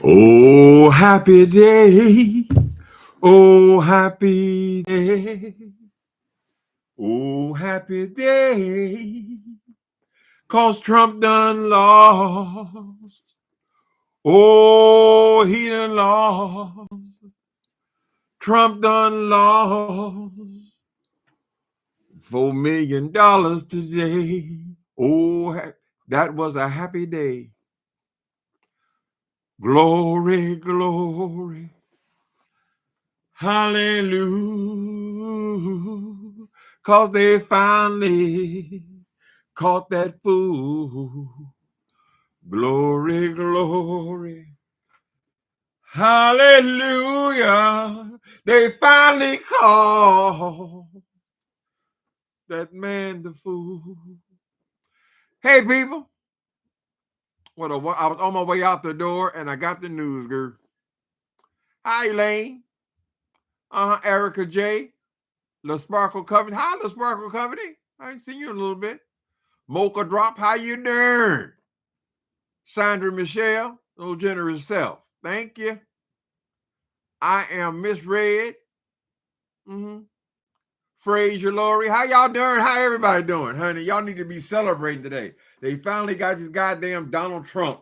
Oh, happy day. Oh, happy day. Oh, happy day. 'Cause Trump done lost. Oh, he done lost. Trump done lost $4 million today. Oh, that was a happy day. Glory, glory. Hallelujah. 'Cause they finally caught that fool. Glory, glory. Hallelujah. They finally caught that man the fool. Hey, people. I was on my way out the door and I got the news, girl. Hi, Elaine. Erica J. La Sparkle Company. Hi, La Sparkle Company. I ain't seen you in a little bit. Mocha Drop, how you doing? Sandra Michelle, little generous self. Thank you. I am Miss Red. Fraser Laurie. How y'all doing? How everybody doing, honey? Y'all need to be celebrating today. They finally got this goddamn Donald Trump.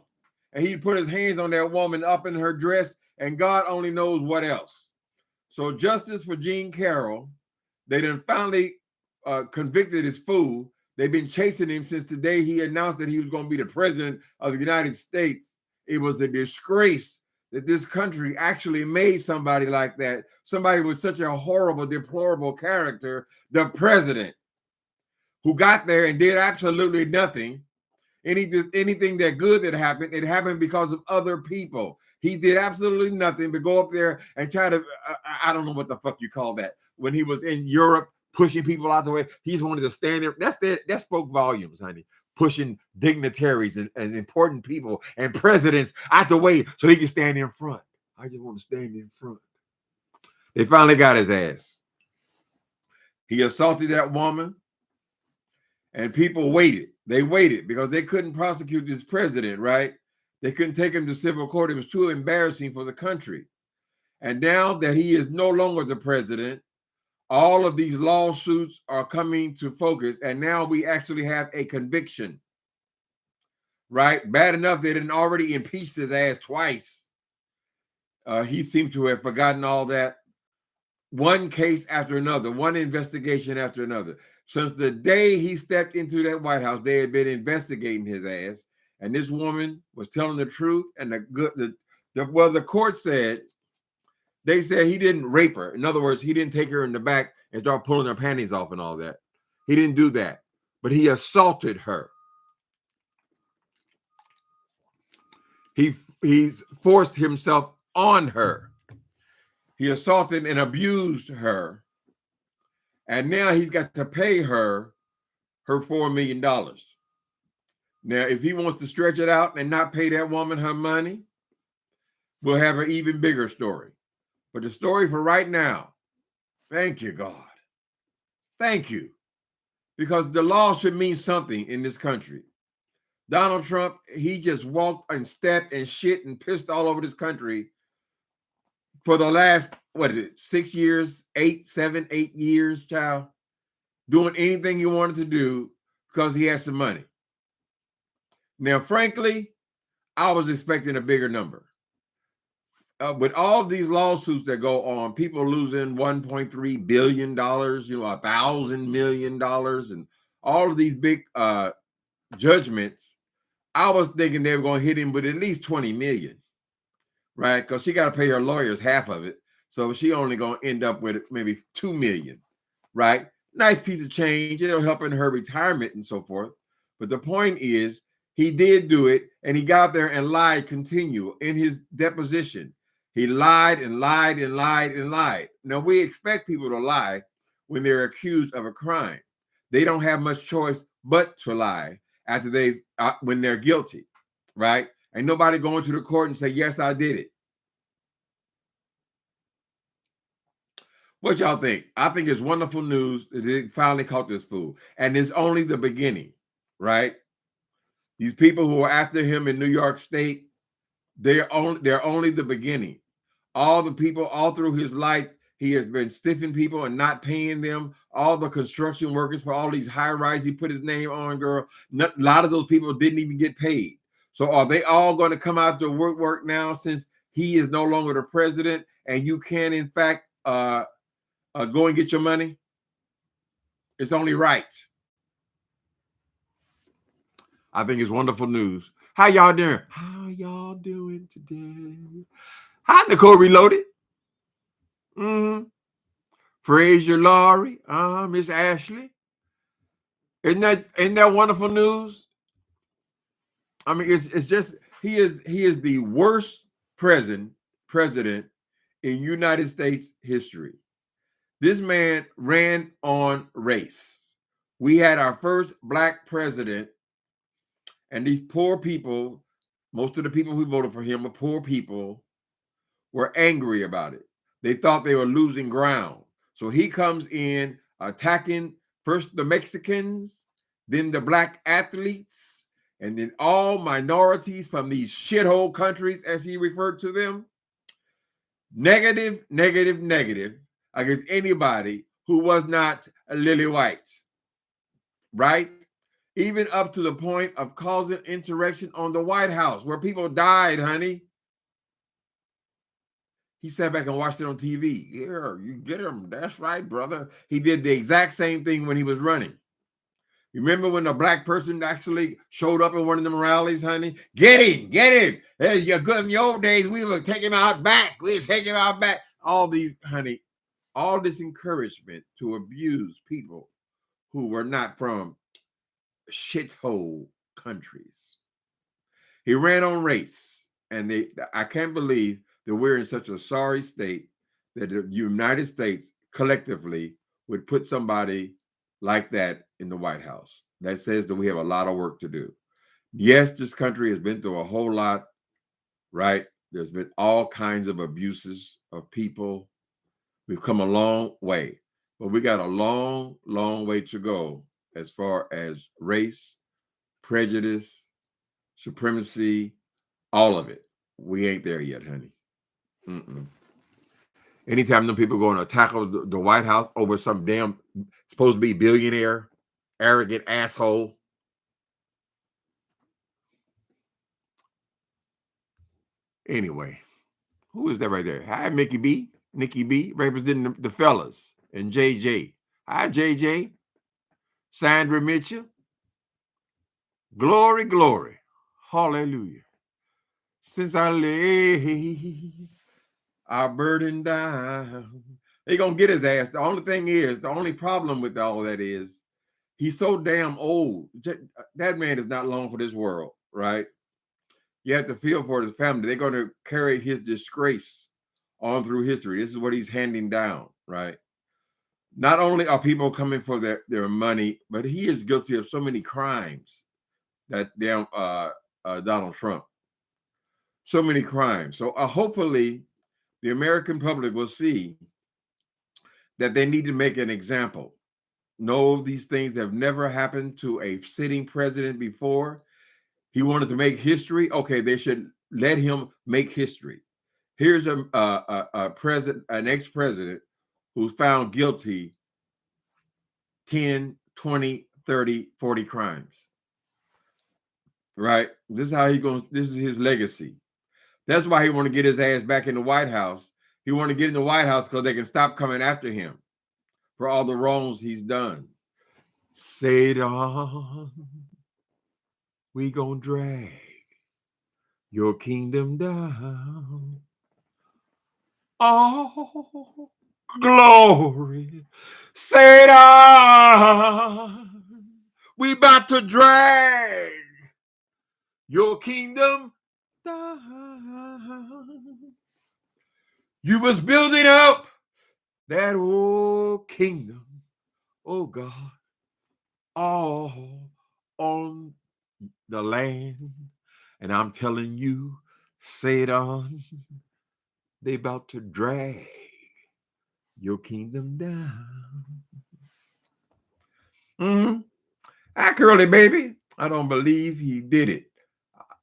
And he put his hands on that woman up in her dress, and God only knows what else. So justice for Jean Carroll. They done finally convicted this fool. They've been chasing him since the day he announced that he was going to be the president of the United States. It was a disgrace that this country actually made somebody like that, somebody with such a horrible, deplorable character, the president, who got there and did absolutely nothing. Anything that good that happened, it happened because of other people. He did absolutely nothing but go up there and try to, I don't know what the fuck you call that. When he was in Europe, pushing people out the way, he just wanted to stand there. That spoke volumes, honey. Pushing dignitaries and important people and presidents out the way so he can stand in front. I just want to stand in front. They finally got his ass. He assaulted that woman, and people waited. They waited because they couldn't prosecute this president, right? They couldn't take him to civil court. It was too embarrassing for the country. And now that he is no longer the president, all of these lawsuits are coming to focus, and now we actually have a conviction, right? Bad enough they didn't already impeached his ass twice. He seemed to have forgotten all that. One case after another, one investigation after another. Since the day he stepped into that White House, they had been investigating his ass, and this woman was telling the truth. And the court said, they said he didn't rape her. In other words, he didn't take her in the back and start pulling her panties off and all that. He didn't do that, but he assaulted her. He's forced himself on her. He assaulted and abused her. And now he's got to pay her $4 million. Now, if he wants to stretch it out and not pay that woman her money, we'll have an even bigger story. But the story for right now, thank you, God. Thank you. Because the law should mean something in this country. Donald Trump, he just walked and stepped and shit and pissed all over this country for the last, 6 years, 8 years, child, doing anything he wanted to do because he has some money. Now, frankly, I was expecting a bigger number. With all these lawsuits that go on, people losing $1.3 billion, $1,000 million, and all of these big judgments, I was thinking they were going to hit him with at least 20 million, right? Because she got to pay her lawyers half of it. So she only going to end up with maybe 2 million, right? Nice piece of change. It'll help in her retirement and so forth. But the point is, he did do it, and he got there and lied continue in his deposition. He lied and lied and lied and lied. Now, we expect people to lie when they're accused of a crime. They don't have much choice but to lie after when they're guilty, right? Ain't nobody going to the court and say, yes, I did it. What y'all think? I think it's wonderful news that they finally caught this fool. And it's only the beginning, right? These people who are after him in New York State, They're only the beginning. All the people all through his life, he has been stiffing people and not paying them. All the construction workers for all these high rise he put his name on, girl. A lot of those people didn't even get paid. So are they all going to come out to work now since he is no longer the president and you can in fact go and get your money? It's only right. I think it's wonderful news. How y'all doing? How y'all doing today? Hi, Nicole Reloaded. Fraser Laurie, Miss Ashley. Isn't that wonderful news? I mean, it's just he is the worst president in United States history. This man ran on race. We had our first black president, and these poor people, most of the people who voted for him were poor people, were angry about it. They thought they were losing ground. So he comes in attacking first the Mexicans, then the black athletes, and then all minorities from these shithole countries, as he referred to them. Negative, negative, negative against anybody who was not a lily white, right? Even up to the point of causing insurrection on the White House, where people died, honey. He sat back and watched it on TV. Yeah, you get him. That's right, brother. He did the exact same thing when he was running. You remember when a black person actually showed up at one of them rallies, honey? Get him, get him. Hey, you're good in the old days. We would take him out back. We would take him out back. All these, honey, all this encouragement to abuse people who were not from shithole countries. He ran on race, and I can't believe that we're in such a sorry state that the United States collectively would put somebody like that in the White House. That says that we have a lot of work to do. Yes, this country has been through a whole lot, right? There's been all kinds of abuses of people. We've come a long way, but we got a long, long way to go as far as race, prejudice, supremacy, all of it. We ain't there yet, honey. Anytime them people going to tackle the White House over some damn supposed to be billionaire, arrogant asshole. Anyway, who is that right there? Hi, Nikki B, representing the fellas, and JJ. Hi, JJ. Sandra Mitchell. Glory, glory. Hallelujah. Since I lay our burden down. They're going to get his ass. The only problem with all that is he's so damn old. That man is not long for this world, right? You have to feel for his family. They're going to carry his disgrace on through history. This is what he's handing down, right? Not only are people coming for their money, but he is guilty of so many crimes, that damn Donald Trump. So many crimes. So hopefully the American public will see that they need to make an example. No, these things have never happened to a sitting president before. He wanted to make history. Okay, they should let him make history. Here's an ex-president who's found guilty 10, 20, 30, 40 crimes. Right? This is his legacy. That's why he want to get his ass back in the White House. He want to get in the White House because they can stop coming after him for all the wrongs he's done. Satan, we gonna drag your kingdom down. Oh, glory. Satan, we about to drag your kingdom down. You was building up that old kingdom, oh God, all on the land. And I'm telling you, Satan, they about to drag your kingdom down. Hi, Curly baby. I don't believe he did it.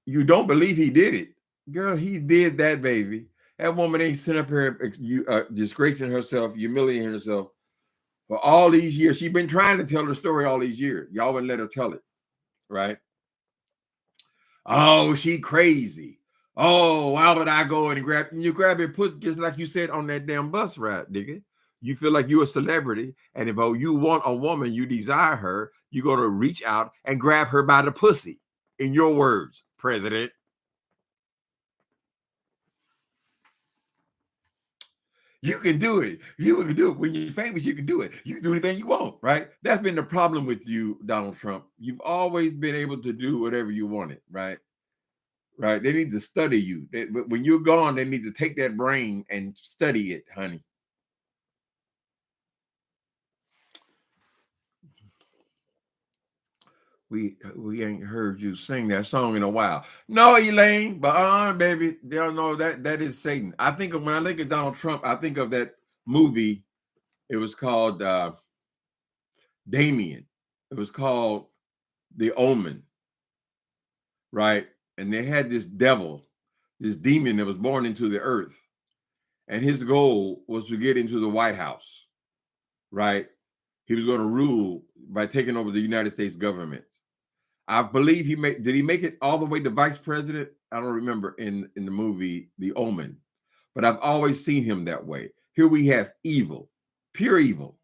You don't believe he did it. Girl, he did that, baby. That woman ain't sitting up here disgracing herself, humiliating herself for all these years. She's been trying to tell her story all these years. Y'all wouldn't let her tell it, right? Oh, she crazy. Oh, why would I go and grab your pussy just like you said on that damn bus ride, nigga? You feel like you're a celebrity, and if you want a woman, you desire her, you're gonna reach out and grab her by the pussy. In your words, President. You can do it. You can do it. When you're famous, you can do it. You can do anything you want, right? That's been the problem with you, Donald Trump. You've always been able to do whatever you wanted, right? Right. They need to study you. But when you're gone, they need to take that brain and study it, honey. We ain't heard you sing that song in a while. No, Elaine, but baby, they don't know that is Satan. I think when I think of Donald Trump, I think of that movie. It was called Damien. It was called The Omen, right? And they had this devil, this demon that was born into the earth, and his goal was to get into the White House, right? He was going to rule by taking over the United States government. I believe did he make it all the way to vice president? I don't remember in the movie The Omen, but I've always seen him that way. Here we have evil, pure evil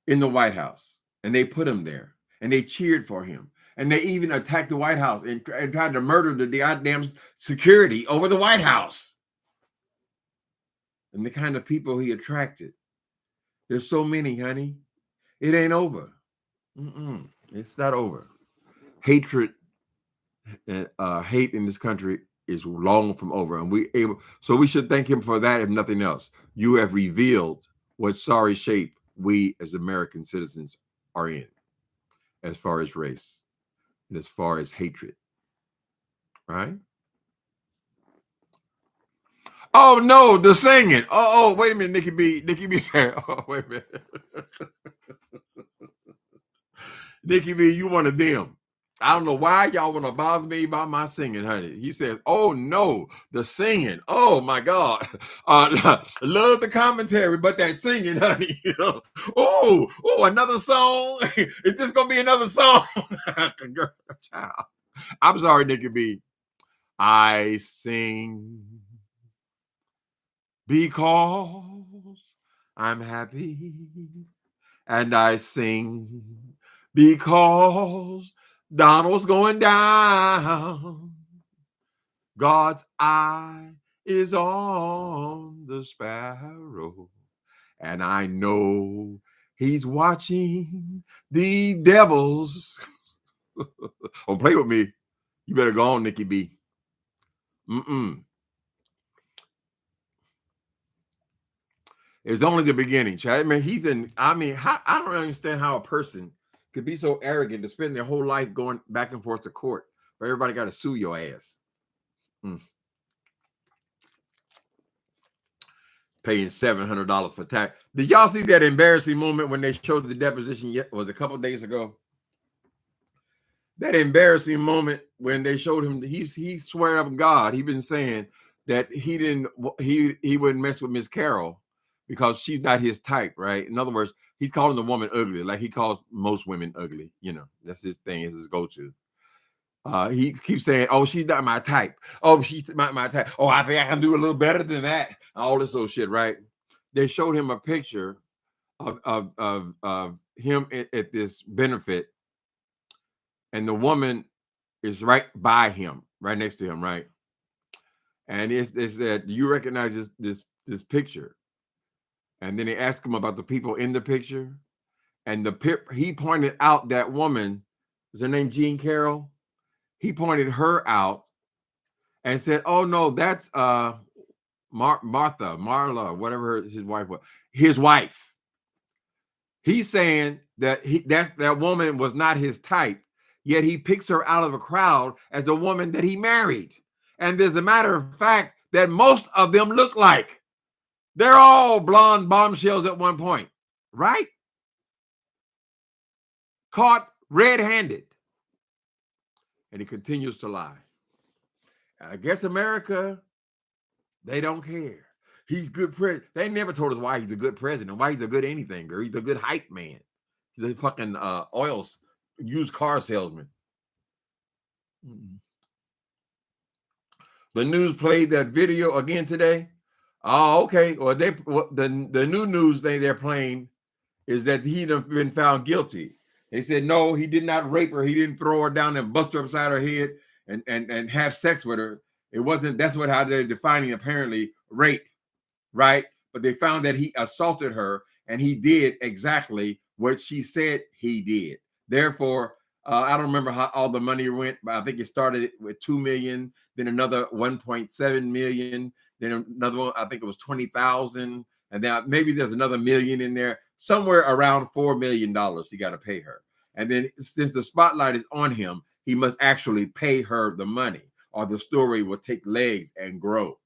in the White House, and they put him there, and they cheered for him, and they even attacked the White House and tried to murder the goddamn security over the White House. And the kind of people he attracted. There's so many, honey. It ain't over. It's not over. Hatred and hate in this country is long from over, and so we should thank him for that, if nothing else. You have revealed what sorry shape we as American citizens are in, as far as race and as far as hatred, right? Oh no, the singing. Oh, wait a minute, Nikki B said, oh, wait a minute. Nikki B, you one of them. I don't know why y'all want to bother me about my singing, honey. He says, oh no, the singing. Oh my God. Love the commentary, but that singing, honey. Oh, another song. Is this going to be another song? Girl, child. I'm sorry, Nikki B. I sing because I'm happy. And I sing because Donald's going down. God's eye is on the sparrow, and I know he's watching the devils. Don't play with me. You better go on, Nikki B. It's only the beginning, Chad. I mean, I don't understand how a person could be so arrogant to spend their whole life going back and forth to court where everybody got to sue your ass. Paying $700 for tax. Did y'all see that embarrassing moment when they showed the deposition? Was a couple of days ago. That embarrassing moment when they showed him, he swear up God, he been saying that he wouldn't mess with Miss Carol because she's not his type, right? In other words, he's calling the woman ugly, like he calls most women ugly. You know, that's his thing, is his go-to. He keeps saying, oh, she's not my type. Oh, she's not my type. Oh, I think I can do a little better than that. All this old shit, right? They showed him a picture of him at this benefit, and the woman is right by him, right next to him, right? And it said, do you recognize this picture? And then they asked him about the people in the picture, and he pointed out that woman. Was her name Jean Carroll? He pointed her out and said, "Oh no, that's Marla, whatever his wife was. His wife." He's saying that that woman was not his type, yet he picks her out of a crowd as the woman that he married. And there's a matter of fact that most of them look like. They're all blonde bombshells at one point, right? Caught red-handed. And he continues to lie. I guess America, they don't care. He's good president. They never told us why he's a good president, why he's a good anything, girl. He's a good hype man. He's a fucking used car salesman. The news played that video again today. Oh, okay. Well, the new news they're playing is that he'd have been found guilty. They said no, he did not rape her. He didn't throw her down and bust her upside her head and have sex with her. It wasn't. That's how they're defining apparently rape, right? But they found that he assaulted her and he did exactly what she said he did. Therefore, I don't remember how all the money went, but I think it started with $2 million, then another 1.7 million, then another one. I think it was 20,000, and then maybe there's another million in there. Somewhere around $4 million he got to pay her. And then since the spotlight is on him, he must actually pay her the money, or the story will take legs and grow.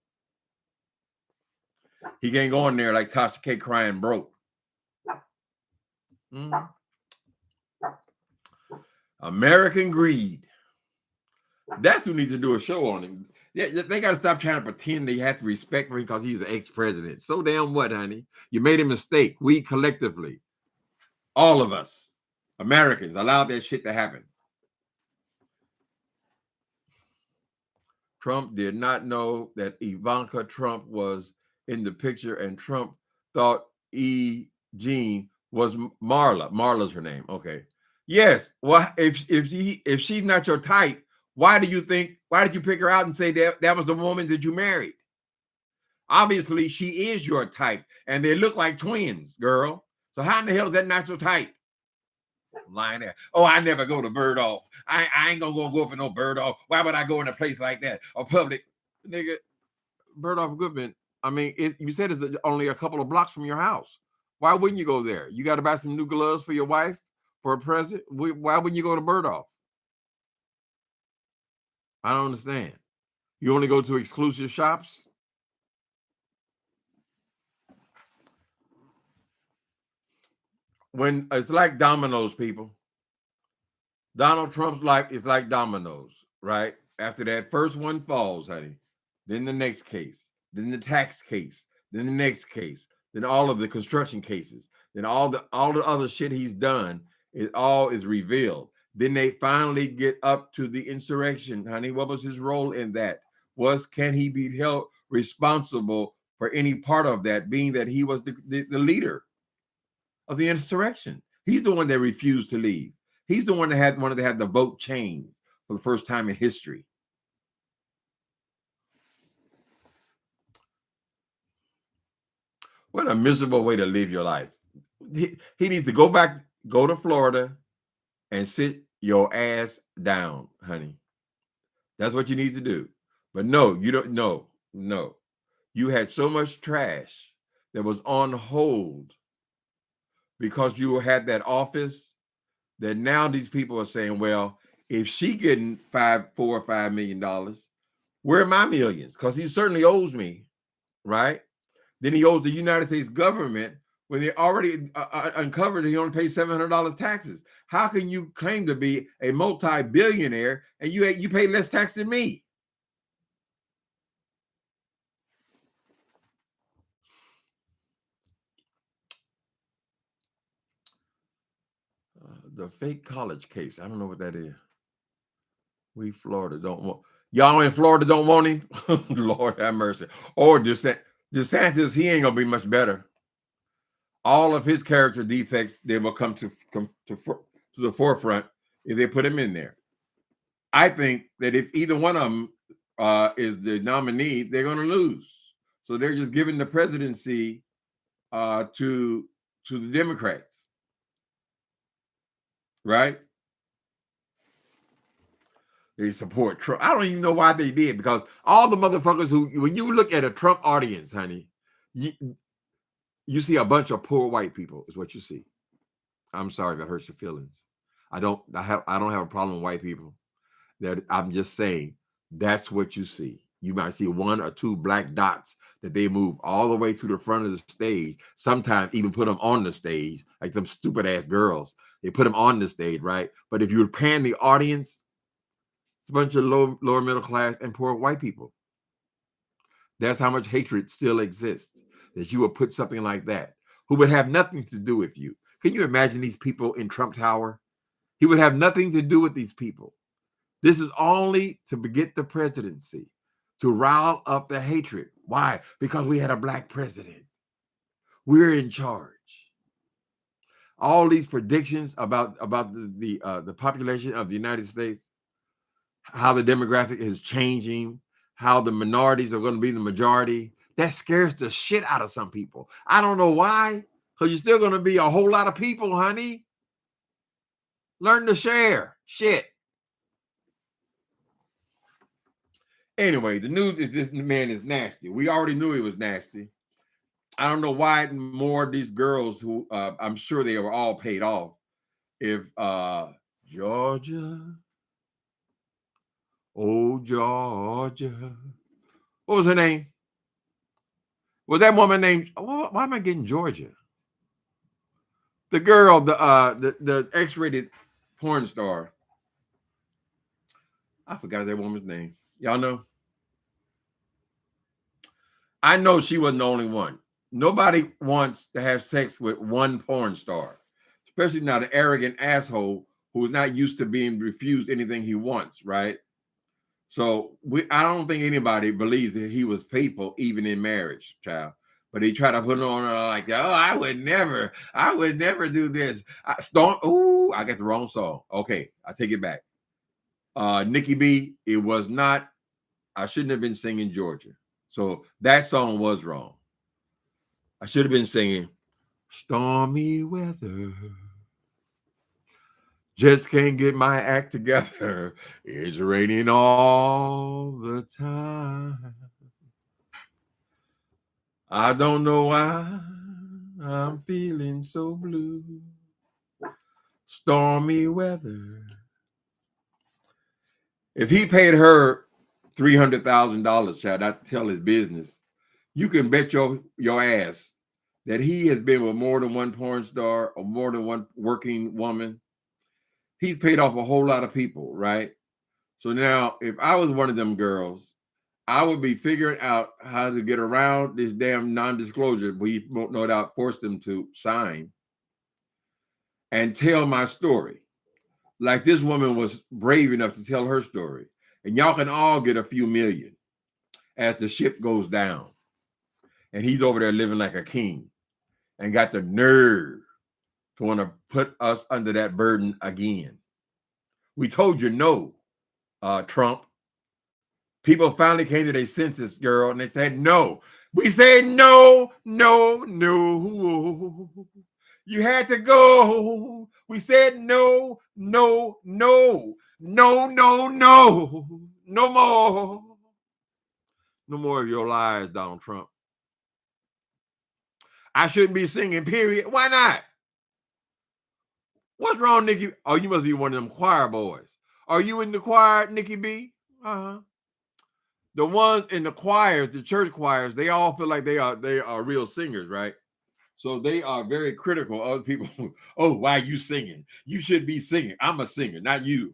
He can't go in there like Tasha K crying broke. American greed. That's who needs to do a show on him. Yeah, they got to stop trying to pretend they have to respect him because he's an ex-president. So damn what, honey? You made a mistake. We collectively, all of us, Americans, allowed that shit to happen. Trump did not know that Ivanka Trump was in the picture, and Trump thought Jean was Marla. Marla's her name. Okay. Yes. Well, if she's not your type, why did you pick her out and say that was the woman that you married? Obviously, she is your type, and they look like twins, girl. So how in the hell is that not your type? Lying there. Oh, I never go to Bird Off. I ain't gonna go for no Bird Off. Why would I go in a place like that? A public nigga. Bird Off Goodman. I mean, you said it's only a couple of blocks from your house. Why wouldn't you go there? You got to buy some new gloves for your wife for a present. Why wouldn't you go to Bird Off? I don't understand. You only go to exclusive shops? When it's like dominoes, people. Donald Trump's life is like dominoes, right? After that first one falls, honey, then the next case, then the tax case, then the next case, then all of the construction cases, then all the other shit he's done, it all is revealed. Then they finally get up to the insurrection, honey. What was his role in that? Can he be held responsible for any part of that, being that he was the leader of the insurrection? He's the one that refused to leave. He's the one that wanted to have the vote changed for the first time in history. What a miserable way to live your life. He needs to go to Florida and sit your ass down, honey. That's what you need to do. But no, you don't. No. You had so much trash that was on hold because you had that office, that now these people are saying, well, if she getting $4 or $5 million, where are my millions? Because he certainly owes me, right? Then he owes the United States government when they already uncovered he only pays $700 taxes. How can you claim to be a multi-billionaire and you pay less tax than me? The fake college case. I don't know what that is. We Florida don't want y'all in Florida don't want him. Lord have mercy. Or DeSantis, he ain't gonna be much better. All of his character defects, they will come to the forefront if they put him in there. I think that if either one of them is the nominee, they're going to lose. So they're just giving the presidency to the Democrats, right? They support Trump. I don't even know why they did, because all the motherfuckers when you look at a Trump audience, honey, you see a bunch of poor white people is what you see. I'm sorry if it hurts your feelings. I don't have a problem with white people. That I'm just saying that's what you see. You might see one or two black dots that they move all the way to the front of the stage. Sometimes even put them on the stage, like some stupid ass girls. They put them on the stage, right? But if you pan the audience, It's a bunch of lower middle class and poor white people. That's how much hatred still exists, that you would put something like that, who would have nothing to do with you. Can you imagine these people in Trump Tower? He would have nothing to do with these people. This is only to get the presidency, to rile up the hatred. Why? Because we had a black president. We're in charge. All these predictions about the population of the United States, how the demographic is changing, how the minorities are going to be the majority, that scares the shit out of some people. I don't know why, because you're still going to be a whole lot of people, honey. Learn to share shit. Anyway, the news is this man is nasty. We already knew he was nasty. I don't know why more of these girls who I'm sure they were all paid off. If Georgia, oh Georgia, what was her name? Was that woman named? Why am I getting Georgia? The girl, the X-rated porn star. I forgot that woman's name. Y'all know? I know she wasn't the only one. Nobody wants to have sex with one porn star, especially not an arrogant asshole who's not used to being refused anything he wants, right? So I don't think anybody believes that he was faithful even in marriage, child. But he tried to put it on like, oh, I would never do this. I got the wrong song. Okay, I take it back. Nikki B, it was not, I shouldn't have been singing Georgia. So that song was wrong. I should have been singing Stormy Weather. Just can't get my act together. It's raining all the time. I don't know why I'm feeling so blue. Stormy weather. If he paid her $300,000, child, not to tell his business, you can bet your ass that he has been with more than one porn star or more than one working woman. He's paid off a whole lot of people, right? So now, if I was one of them girls, I would be figuring out how to get around this damn non-disclosure we no doubt forced them to sign and tell my story. Like this woman was brave enough to tell her story. And y'all can all get a few million as the ship goes down. And he's over there living like a king and got the nerve to want to put us under that burden again. We told you no, Trump. People finally came to their senses, girl, and they said no. We said no, no, no. You had to go. We said no, no, no, no, no, no. No more. No more of your lies, Donald Trump. I shouldn't be singing, period. Why not? What's wrong, Nikki? Oh, you must be one of them choir boys. Are you in the choir, Nikki B? Uh-huh. The ones in the choirs, the church choirs, they all feel like they are real singers, right? So they are very critical of other people. Oh, why are you singing? You should be singing. I'm a singer, not you.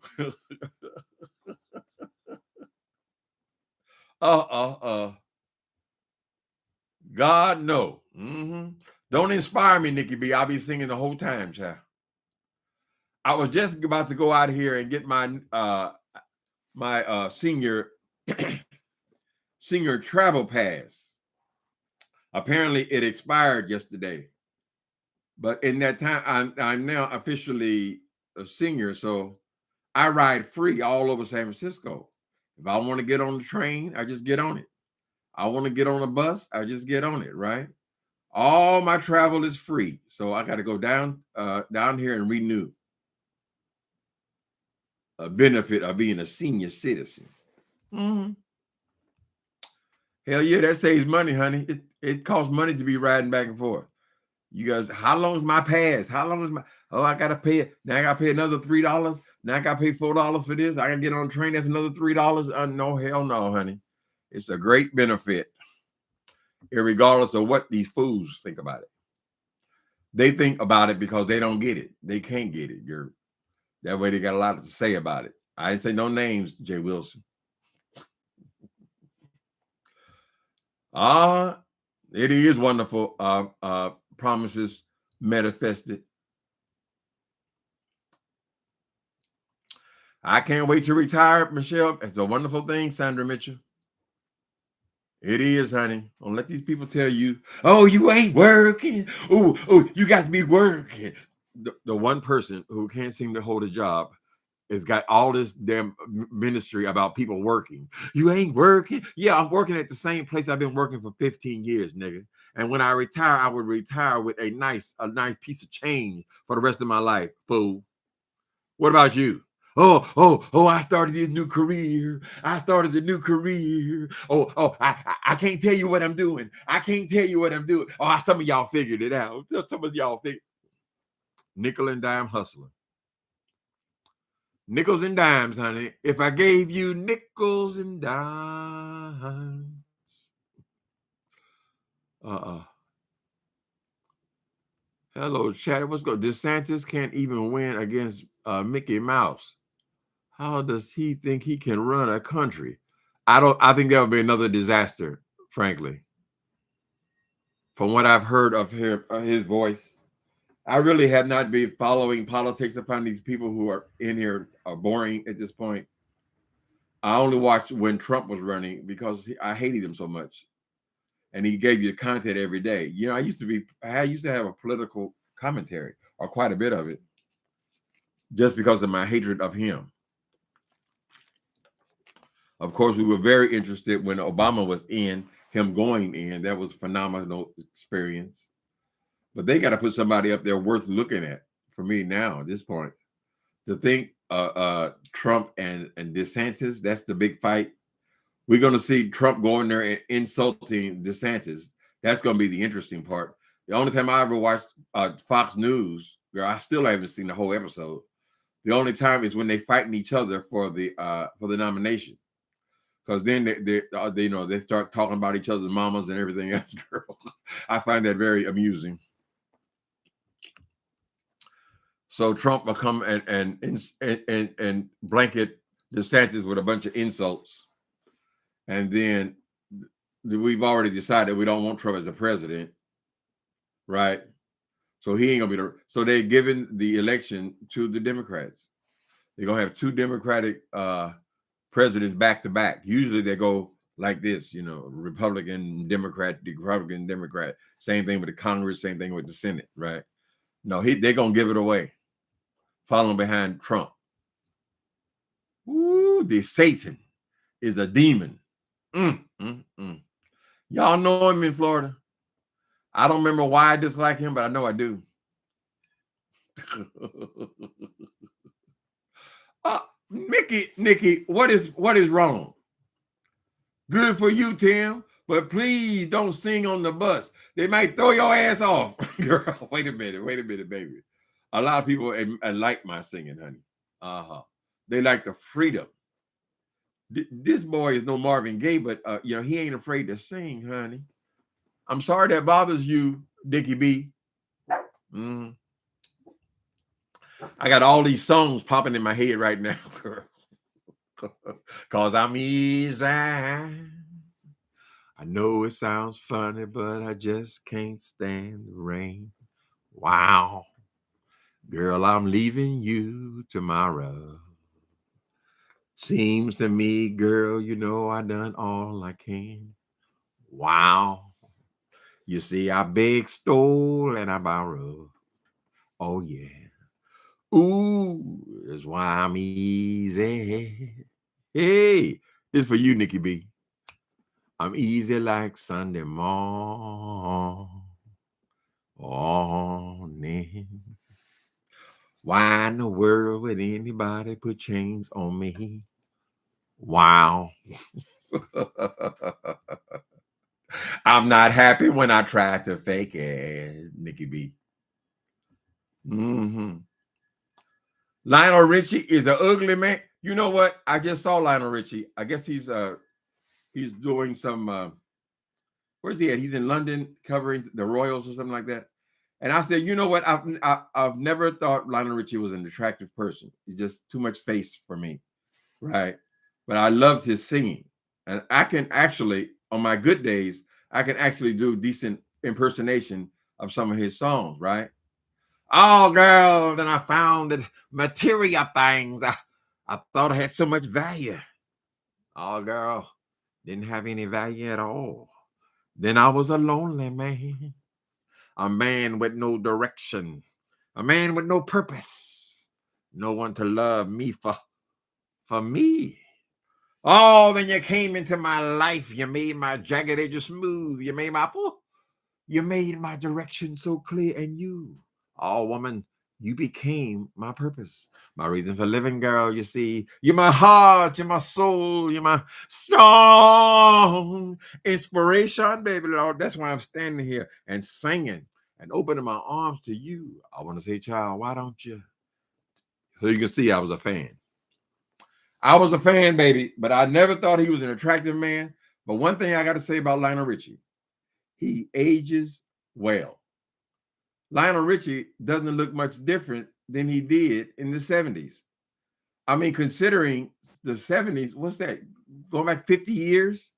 God, no. Don't inspire me, Nikki B. I'll be singing the whole time, child. I was just about to go out here and get my senior travel pass. Apparently, it expired yesterday. But in that time, I'm now officially a senior, so I ride free all over San Francisco. If I want to get on the train, I just get on it. I want to get on a bus, I just get on it, right? All my travel is free. So I got to go down here and renew a benefit of being a senior citizen. Hell yeah, that saves money, honey. It costs money to be riding back and forth. You guys, how long is my pass? How long is my, I got to pay it. Now I got to pay another $3. Now I got to pay $4 for this. I got to get on a train. That's another $3. No, hell no, honey. It's a great benefit, regardless of what these fools think about it. They think about it because they don't get it. They can't get it, girl. That way they got a lot to say about it. I didn't say no names, Jay Wilson. It is wonderful. Promises manifested. I can't wait to retire, Michelle. It's a wonderful thing, Sandra Mitchell. It is, honey. Don't let these people tell you, oh, you ain't working. Oh, you got to be working. The one person who can't seem to hold a job has got all this damn ministry about people working. You ain't working. Yeah, I'm working at the same place I've been working for 15 years, nigga. And when I retire, I would retire with a nice piece of change for the rest of my life, fool. What about you? Oh, I started this new career. I started the new career. I can't tell you what I'm doing. I can't tell you what I'm doing. Oh, some of y'all figured it out. Some of y'all figured. Nickel and dime hustler. Nickels and dimes, honey. If I gave you nickels and dimes. Hello, chat. What's going on? DeSantis can't even win against Mickey Mouse. How does he think he can run a country? I think that would be another disaster, frankly. From what I've heard of his voice, I really have not been following politics. I find these people who are in here are boring at this point. I only watched when Trump was running because I hated him so much. And he gave you content every day. You know, I used to have a political commentary, or quite a bit of it, just because of my hatred of him. Of course, we were very interested when Obama was in, him going in. That was a phenomenal experience. But they got to put somebody up there worth looking at for me now at this point. To think Trump and DeSantis, that's the big fight. We're going to see Trump going there and insulting DeSantis. That's going to be the interesting part. The only time I ever watched Fox News, girl, I still haven't seen the whole episode. The only time is when they fighting each other for the nomination. Because then they start talking about each other's mamas and everything else, girl. I find that very amusing. So Trump will come and blanket DeSantis with a bunch of insults. And then we've already decided we don't want Trump as a president, right? So he ain't gonna be so they're giving the election to the Democrats. They're gonna have two Democratic presidents back to back. Usually they go like this, you know, Republican, Democrat, Republican, Democrat. Same thing with the Congress, same thing with the Senate, right? No, they're gonna give it away, following behind Trump. Ooh, the Satan is a demon. Y'all know him in Florida. I don't remember why I dislike him, but I know I do. Nikki, what is wrong? Good for you, Tim, but please don't sing on the bus. They might throw your ass off. Girl, wait a minute, baby. A lot of people like my singing, honey. They like the freedom. This boy is no Marvin Gaye, but he ain't afraid to sing, honey. I'm sorry that bothers you, Dickie B. I got all these songs popping in my head right now, girl. Cause I'm easy. I know it sounds funny, but I just can't stand the rain. Wow. Girl, I'm leaving you tomorrow. Seems to me, girl, you know I done all I can. Wow. You see, I beg, stole, and I borrow. Oh, yeah. Ooh, that's why I'm easy. Hey, this is for you, Nikki B. I'm easy like Sunday morning. Why in the world would anybody put chains on me? Wow. I'm not happy when I try to fake it, Nikki B. Lionel Richie is an ugly man. You know what? I just saw Lionel Richie. I guess he's doing some where's he at? He's in London covering the Royals or something like that. And I said, you know what? I've never thought Lionel Richie was an attractive person. He's just too much face for me. right? But I loved his singing. And I can actually, on my good days, I can actually do decent impersonation of some of his songs, right? Oh, girl, then I found that material things I thought had so much value. Oh, girl, didn't have any value at all. Then I was a lonely man, a man with no direction, a man with no purpose, no one to love me for me. Oh, then you came into my life. You made my jagged edges smooth. You made my direction so clear. And you, oh woman, you became my purpose, my reason for living, girl. You see, you're my heart, you're my soul, you're my strong inspiration, baby. Lord, that's why I'm standing here and singing and opening my arms to you. I want to say, child, why don't you? So you can see I was a fan. I was a fan, baby, but I never thought he was an attractive man. But one thing I got to say about Lionel Richie, he ages well. Lionel Richie doesn't look much different than he did in the 70s. I mean, considering the 70s, what's that? Going back 50 years?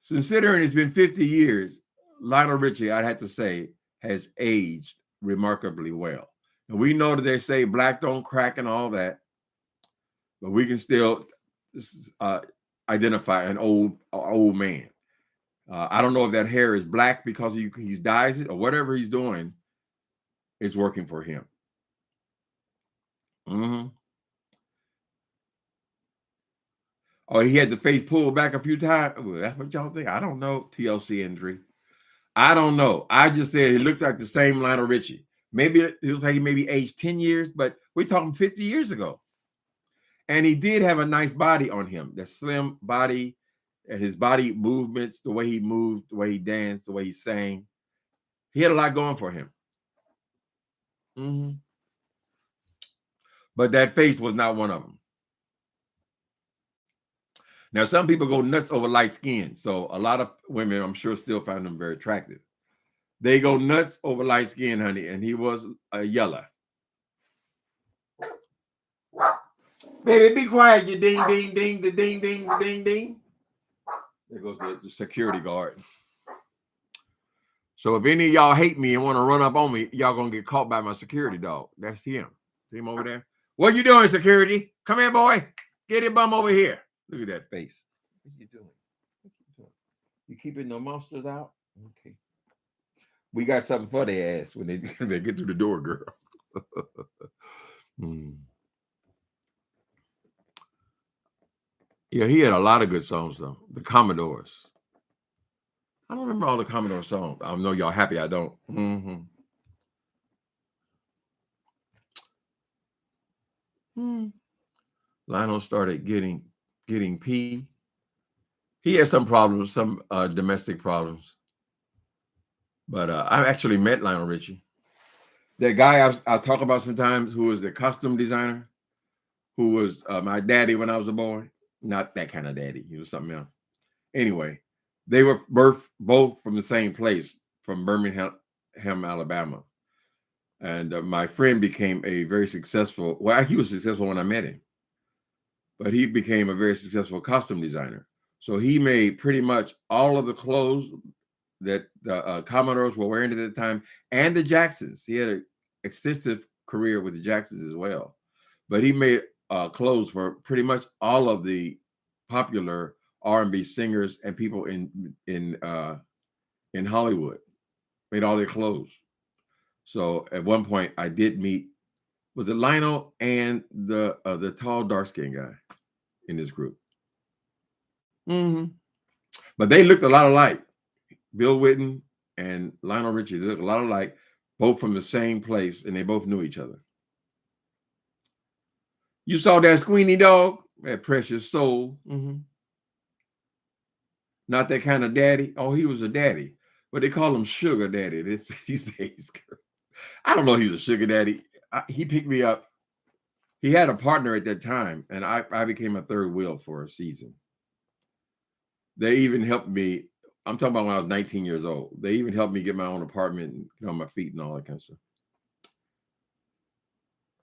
Considering it's been 50 years, Lionel Richie, I'd have to say, has aged remarkably well. And we know that they say black don't crack and all that, but we can still identify an old man. I don't know if that hair is black because he dyes it or whatever he's doing is working for him. Mm-hmm. Oh, he had the face pulled back a few times. Well, that's what y'all think. I don't know. TLC injury. I don't know. I just said it looks like the same Lionel Richie. Maybe it looks like he maybe aged 10 years, but we're talking 50 years ago. And he did have a nice body on him, the slim body and his body movements, the way he moved, the way he danced, the way he sang. He had a lot going for him. Mm-hmm. But that face was not one of them. Now, some people go nuts over light skin. So a lot of women, I'm sure, still find them very attractive. They go nuts over light skin, honey. And he was a yellow. Baby, be quiet, you ding, ding, ding, the ding, ding, ding, ding. There goes the security guard. So if any of y'all hate me and want to run up on me, y'all going to get caught by my security dog. That's him. See him over there? What you doing, security? Come here, boy. Get your bum over here. Look at that face. What you doing? What you doing? You keeping the monsters out? Okay. We got something for their ass when they get through the door, girl. Yeah, he had a lot of good songs, though. The Commodores. I don't remember all the Commodore songs. I know y'all happy I don't. Mm-hmm. Lionel started getting pee. He had some problems, some domestic problems. But I actually met Lionel Richie. That guy I talk about sometimes who was the costume designer, who was my daddy when I was a boy. Not that kind of daddy. He was something else. Anyway, they were both from the same place, from Birmingham, Alabama. And my friend became a very successful, well, he was successful when I met him, but he became a very successful costume designer. So he made pretty much all of the clothes that the Commodores were wearing at the time, and the Jacksons. He had an extensive career with the Jacksons as well. But he made clothes for pretty much all of the popular R&B singers and people in Hollywood. Made all their clothes. So at one point, I did meet, was it Lionel and the tall dark skinned guy in this group. Mm-hmm. But they looked a lot alike. Bill Witten and Lionel Richie, they look a lot alike, both from the same place, and they both knew each other. You saw that Squeenie dog, that precious soul. Mm-hmm. Not that kind of daddy. Oh, he was a daddy, but they call him sugar daddy these days. I don't know if he was a sugar daddy. He picked me up. He had a partner at that time, and I became a third wheel for a season. They even helped me. I'm talking about when I was 19 years old. They even helped me get my own apartment and get on my feet and all that kind of stuff.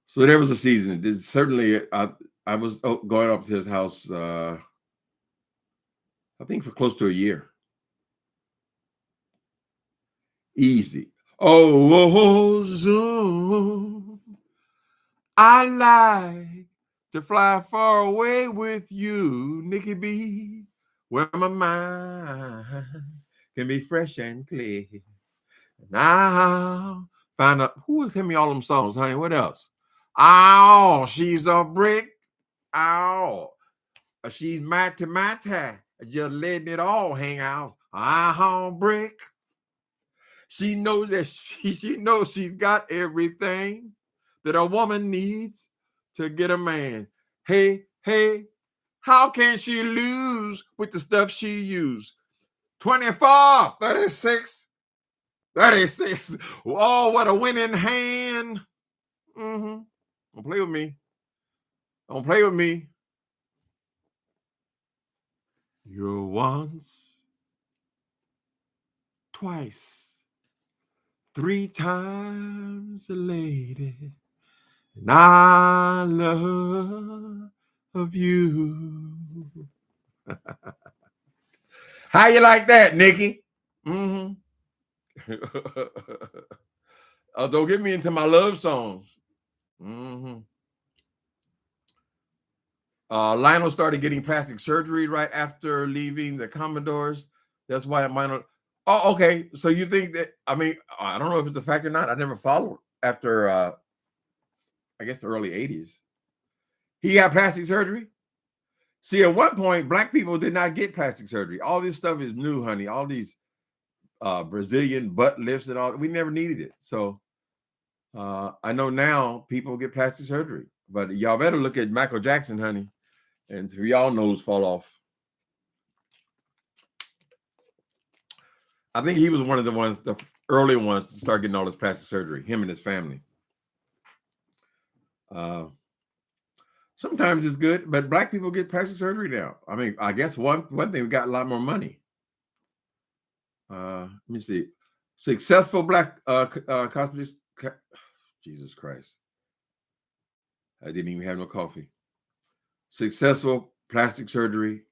So there was a season. Certainly, I was going up to his house, I think for close to a year. Easy. Oh, zoom. I like to fly far away with you, Nikki B, where my mind can be fresh and clear. Now, find out who will tell me all them songs, honey. What else? Oh, she's a brick. Oh, she's mighty, just letting it all hang out. Brick. She knows that she knows she's got everything that a woman needs to get a man. Hey, how can she lose with the stuff she used? 24, 36, 36. Oh, what a winning hand. Don't play with me. Don't play with me. You're once, twice, 3 times a lady, and I love you. How you like that, Nikki? Don't get me into my love songs. Lionel started getting plastic surgery right after leaving the Commodores. That's why Lionel. Oh, okay. So you think that? I mean, I don't know if it's a fact or not. I never followed after. I guess the early '80s. He got plastic surgery. See, at one point, black people did not get plastic surgery. All this stuff is new, honey. All these Brazilian butt lifts and all. We never needed it. So I know now people get plastic surgery, but y'all better look at Michael Jackson, honey, and y'all nose fall off. I think he was one of the early ones to start getting all this plastic surgery. Him and his family. Sometimes it's good, but black people get plastic surgery now. I mean, I guess one thing, we got a lot more money. Let me see. Successful black cosmeticians. Jesus Christ. I didn't even have no coffee. Successful plastic surgery.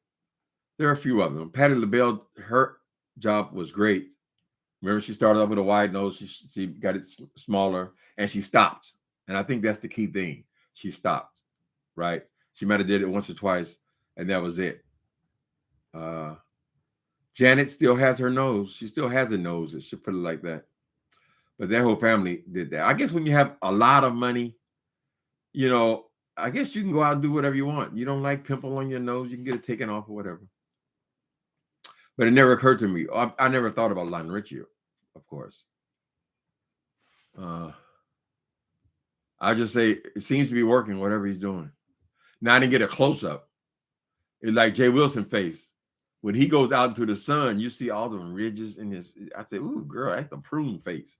There are a few of them. Patti LaBelle, her job was great. Remember, she started off with a wide nose. She got it smaller, and she stopped. And I think that's the key thing. She stopped, right? She might have did it once or twice, and that was it. Janet still has her nose. She still has a nose. It should put it like that. But their whole family did that. I guess when you have a lot of money, you know, I guess you can go out and do whatever you want. You don't like pimple on your nose, you can get it taken off or whatever. But it never occurred to me. I never thought about Lionel Richie, of course. I just say it seems to be working, whatever he's doing. Now I didn't get a close-up. It's like Jay Wilson's face. When he goes out into the sun, you see all the ridges in his. I say, ooh, girl, that's the prune face.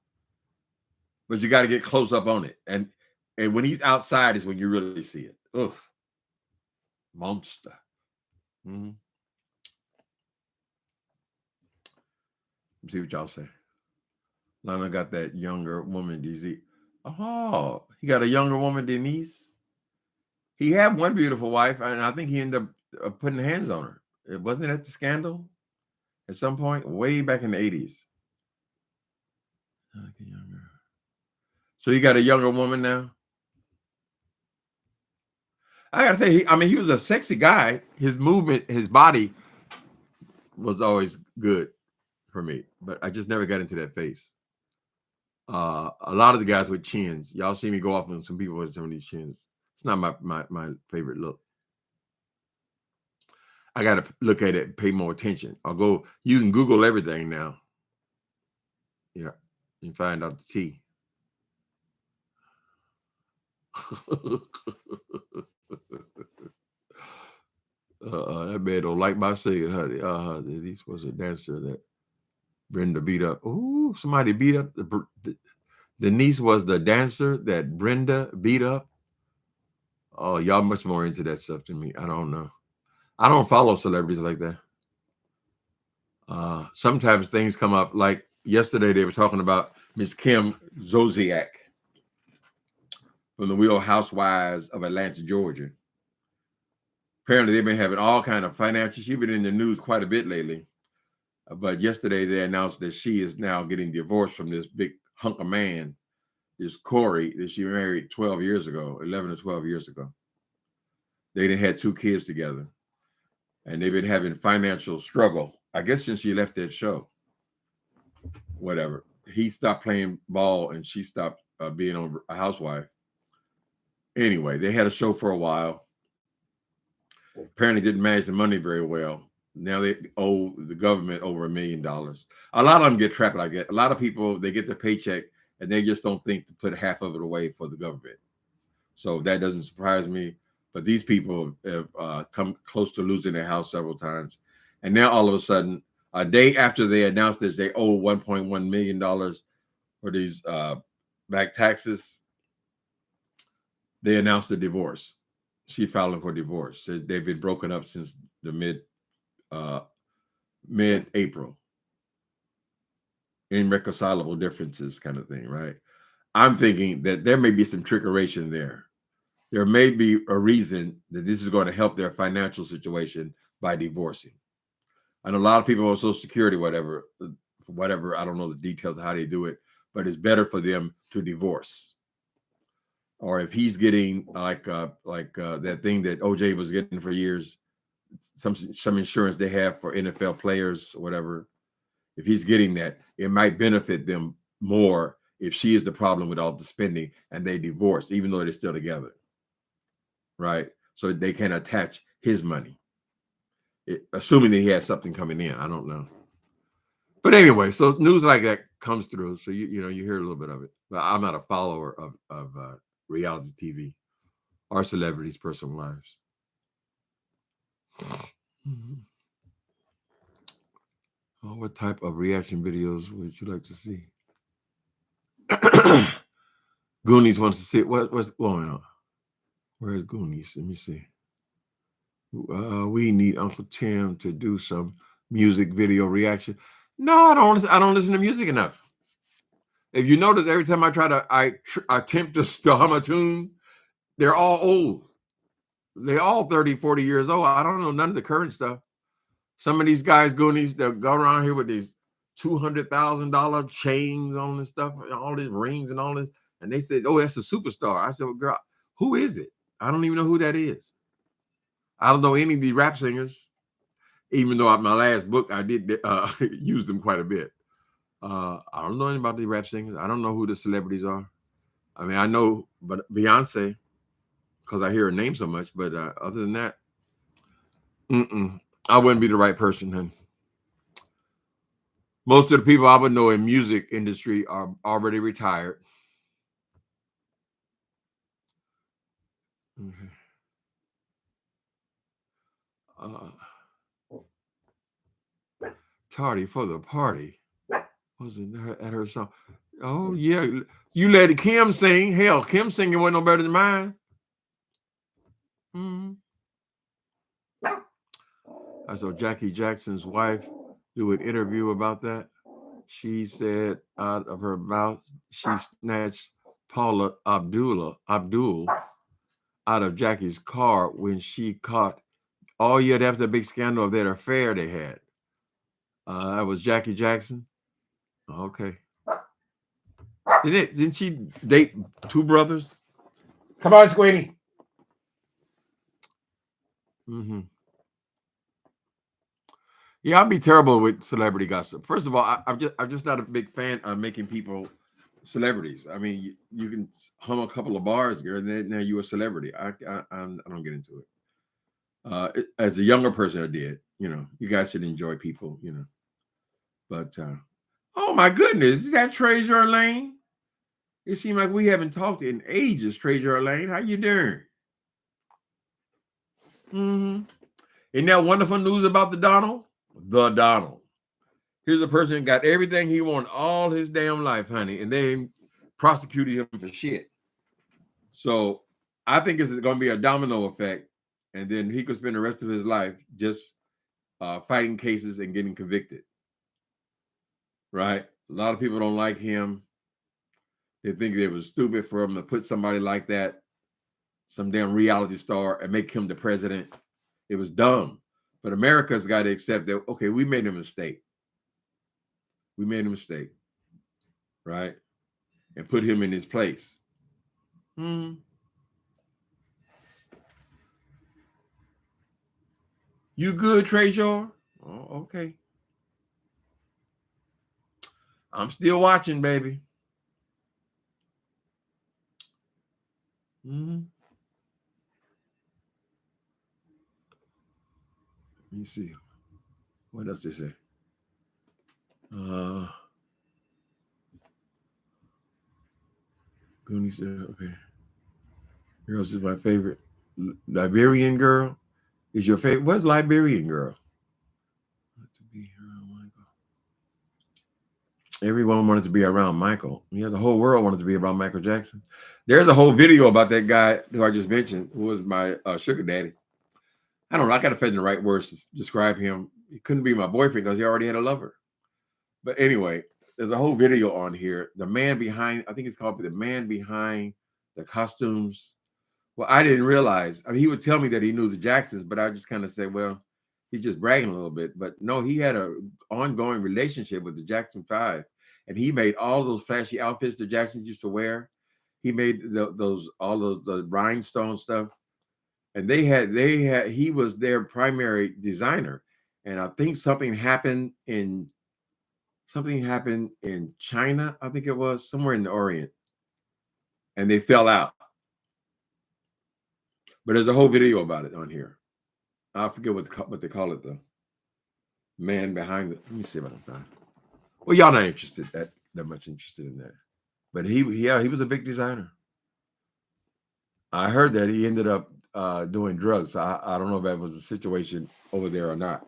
But you got to get close up on it. And when he's outside is when you really see it. Ugh. Monster. Let's see what y'all say. Lana got that younger woman, DZ. Oh, he got a younger woman, Denise. He had one beautiful wife, and I think he ended up putting hands on her. It wasn't at the scandal at some point, way back in the 80s. So you got a younger woman now? I gotta say, he was a sexy guy. His movement, his body was always good for me, but I just never got into that face. A lot of the guys with chins, y'all see me go off on some people with some of these chins. It's not my favorite look. I got to look at it and pay more attention. You can Google everything now. Yeah, you can find out the T. That man don't like my singing, honey. Denise was a dancer that Brenda beat up. Oh, somebody beat up Denise was the dancer that Brenda beat up. Oh, y'all much more into that stuff than me. I don't know. I don't follow celebrities like that. Sometimes things come up. Like yesterday, they were talking about Miss Kim Zolciak. from the Real Housewives of Atlanta, Georgia. Apparently, they've been having all kind of financial. She's been in the news quite a bit lately. But yesterday, they announced that she is now getting divorced from this big hunk of man, this Corey, that she married 12 years ago, 11 or 12 years ago. They done had 2 kids together. And they've been having financial struggle, I guess, since she left that show. Whatever. He stopped playing ball and she stopped being a housewife. Anyway, they had a show for a while. Apparently didn't manage the money very well. Now they owe the government over $1 million. A lot of them get trapped like that. A lot of people, they get their paycheck and they just don't think to put half of it away for the government. So that doesn't surprise me. But these people have come close to losing their house several times. And now all of a sudden, a day after they announced that they owe $1.1 million for these back taxes, they announced a divorce. She filing for divorce. They've been broken up since the mid-April. Irreconcilable differences kind of thing, right? I'm thinking that there may be some trickery there. There may be a reason that this is going to help their financial situation by divorcing. I know a lot of people on Social Security, whatever, I don't know the details of how they do it, but it's better for them to divorce. Or if he's getting like that thing that OJ was getting for years, some insurance they have for NFL players or whatever, if he's getting that, it might benefit them more if she is the problem with all the spending and they divorce, even though they're still together. Right? So they can attach his money, assuming that he has something coming in. I don't know. But anyway, so news like that comes through. So you hear a little bit of it. But I'm not a follower of reality TV or celebrities' personal lives. Mm-hmm. Oh, what type of reaction videos would you like to see? Goonies wants to see what's going on. Where's Goonies? Let me see. We need Uncle Tim to do some music video reaction. No, I don't listen to music enough. If you notice, every time I attempt to hum a tune, they're all old. They're all 30, 40 years old. I don't know none of the current stuff. Some of these guys, Goonies, they'll go around here with these $200,000 chains on and stuff, all these rings and all this. And they said, oh, that's a superstar. I said, well, girl, who is it? I don't even know who that is. I don't know any of the rap singers, even though my last book, I did use them quite a bit. I don't know anything about the rap singers. I don't know who the celebrities are. I mean, I know but Beyonce, because I hear her name so much. But other than that, I wouldn't be the right person, honey. Most of the people I would know in music industry are already retired. Okay. Tardy for the party. Wasn't at her song. Oh, yeah. You let Kim sing. Hell, Kim singing wasn't no better than mine. Mm-hmm. I saw Jackie Jackson's wife do an interview about that. She said out of her mouth, she snatched Paula Abdul out of Jackie's car when she caught all year after the big scandal of that affair they had. That was Jackie Jackson. Okay. Didn't she date 2 brothers? Come on, Squeenie. Mm-hmm. Yeah, I'd be terrible with celebrity gossip. First of all, I'm just not a big fan of making people celebrities. I mean, you can hum a couple of bars, girl, and then now you're a celebrity. I don't get into it. As a younger person, I did. You guys should enjoy people. But oh my goodness, is that Treasure Lane? It seemed like we haven't talked in ages. Treasure Lane, how you doing? Mm-hmm. Isn't that wonderful news about the Donald? The Donald. Here's a person who got everything he wanted all his damn life, honey, and they prosecuted him for shit. So I think it's going to be a domino effect, and then he could spend the rest of his life just fighting cases and getting convicted. Right? A lot of people don't like him, They think it was stupid for him to put somebody like that, some damn reality star, and make him the president. It was dumb. But America's got to accept that, okay, we made a mistake. We made a mistake, right? And put him in his place. You good, Treasure? Oh, okay. I'm still watching, baby. Let me see. What else they say? Goonies, okay. Girls is my favorite. Liberian Girl is your favorite. What's Liberian Girl? Everyone wanted to be around Michael. Yeah, the whole world wanted to be around Michael Jackson. There's a whole video about that guy who I just mentioned, who was my sugar daddy. I don't know. I got to find the right words to describe him. He couldn't be my boyfriend because he already had a lover. But anyway, there's a whole video on here. The man behind, I think it's called The Man Behind the Costumes. Well, I didn't realize. I mean, he would tell me that he knew the Jacksons, but I just kind of said, well, he's just bragging a little bit. But no, he had an ongoing relationship with the Jackson 5. And he made all those flashy outfits the Jacksons used to wear. He made all of the rhinestone stuff. And he was their primary designer. And I think something happened in China, I think it was, somewhere in the Orient. And they fell out. But there's a whole video about it on here. I forget what they call it though. Man behind it. Let me see if I can find it. Well, y'all not interested that much interested in that. But he was a big designer. I heard that he ended up doing drugs. So I don't know if that was a situation over there or not